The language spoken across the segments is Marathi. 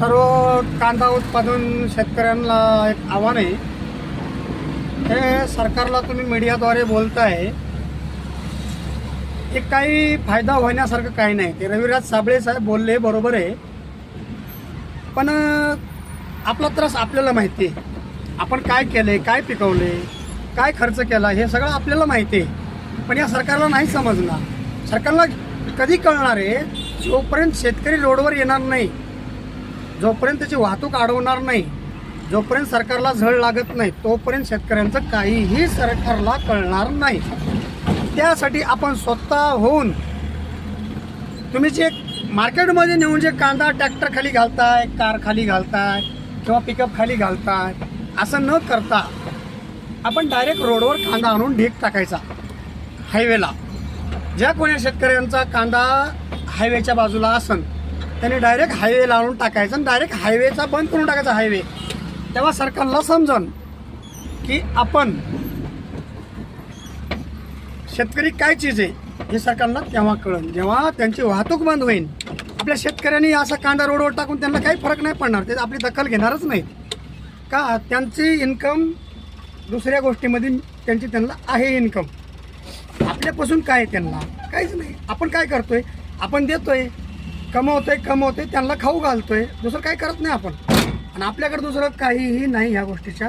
सर्व कांदा उत्पादन शेतकऱ्यांना एक आव्हान आहे. हे सरकारला तुम्ही मीडियाद्वारे बोलताय की काही फायदा होण्यासारखं काही नाही. ते रविराज साबळे साहेब बोलले बरोबर आहे, पण आपला त्रास आपल्याला माहिती आहे. आपण काय केले, काय पिकवले, काय खर्च केला हे सगळं आपल्याला माहिती आहे. पण या सरकारला नाही समजणार. सरकारला कधी कळणार आहे? जोपर्यंत शेतकरी रोडवर येणार नाही, जोपर्यंत त्याची वाहतूक अडवणार नाही, जोपर्यंत सरकारला झळ लागत नाही, तोपर्यंत शेतकऱ्यांचं काहीही सरकारला कळणार नाही. त्यासाठी आपण स्वतः होऊन तुम्ही जे मार्केटमध्ये नेऊन जे कांदा ट्रॅक्टर खाली घालताय, कार खाली घालताय किंवा पिकअप खाली घालताय, असं न करता आपण डायरेक्ट रोडवर कांदा आणून ढीग टाकायचा हायवेला. ज्या कोणी शेतकऱ्यांचा कांदा हायवेच्या बाजूला असन त्याने डायरेक्ट हायवेला आणून टाकायचं आणि डायरेक्ट हायवेचा बंद करून टाकायचा हायवे. तेव्हा सरकारला समजन की आपण शेतकरी काय चीज आहे हे सरकारला तेव्हा कळेल, जेव्हा त्यांची वाहतूक बंद होईल. आपल्या शेतकऱ्यांनी असा कांदा रोडवर टाकून त्यांना काही फरक नाही पडणार. ते आपली दखल घेणारच नाही का? त्यांची इन्कम दुसऱ्या गोष्टीमध्ये त्यांना आहे इन्कम. आपल्यापासून काय त्यांना काहीच नाही. आपण काय करतोय? आपण देतोय, कमवतोय, त्यांना खाऊ घालतोय, दुसरं काही करत नाही आपण. आणि आपल्याकडे दुसरं काहीही नाही. ह्या गोष्टीच्या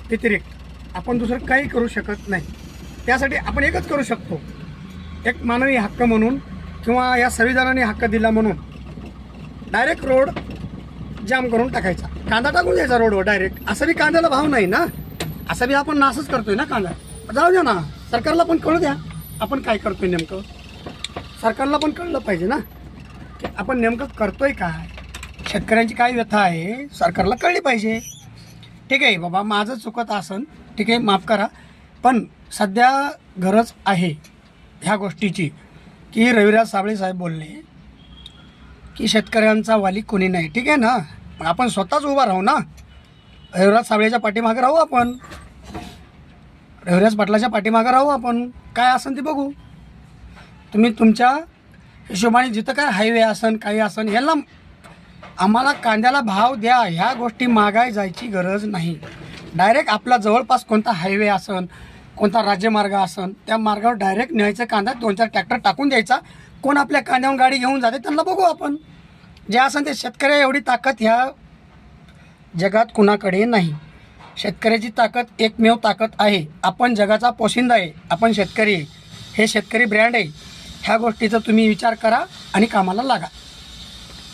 व्यतिरिक्त आपण दुसरं काही करू शकत नाही. त्यासाठी आपण एकच करू शकतो, एक मानवी हक्क म्हणून किंवा या संविधानाने हक्क दिला म्हणून डायरेक्ट रोड जाम करून टाकायचा, कांदा टाकून द्यायचा रोडवर डायरेक्ट. असं बी कांद्याला भाव नाही ना, असं बी आपण नासच करतोय ना कांदा. जाऊ द्या ना, सरकारला पण कळू द्या आपण काय करतोय नेमकं. सरकारला पण कळलं पाहिजे ना की आपण नेमकं करतोय काय, शेतकऱ्यांची काय व्यथा आहे सरकारला कळली पाहिजे. ठीक आहे बाबा, माझं चुकत असन, ठीक आहे, माफ करा. पण सध्या गरज आहे ह्या गोष्टीची की रविराज साबळे साहेब बोलले की शेतकऱ्यांचा वाली कोणी नाही. ठीक आहे ना, मग आपण स्वतःच उभा राहू ना. रविराज साबळेच्या पाठीमागे राहू आपण, रविराज पाटलाच्या पाठीमागे राहू आपण. काय असन ते बघू. तुम्ही तुमच्या हिशोबाने जिथं काय हायवे असन, काही असन, ह्याला आम्हाला कांद्याला भाव द्या. ह्या गोष्टी मागाय जायची गरज नाही. डायरेक्ट आपला जवळपास कोणता हायवे असन, कोणता राज्यमार्ग असन, त्या मार्गावर डायरेक्ट न्यायचं कांदा, 2-4 ट्रॅक्टर टाकून द्यायचा. कोण आपल्या कांद्यावर गाडी घेऊन जाते त्यांना बघू आपण. जे असन ते शेतकऱ्या एवढी ताकद ह्या जगात कुणाकडे नाही. शेतकऱ्याची ताकद एकमेव ताकद आहे. आपण जगाचा पोशिंदा आहे, आपण शेतकरी आहे. हे शेतकरी ब्रँड आहे. ह्या गोष्टीचा तुम्ही विचार करा आणि कामाला लागा.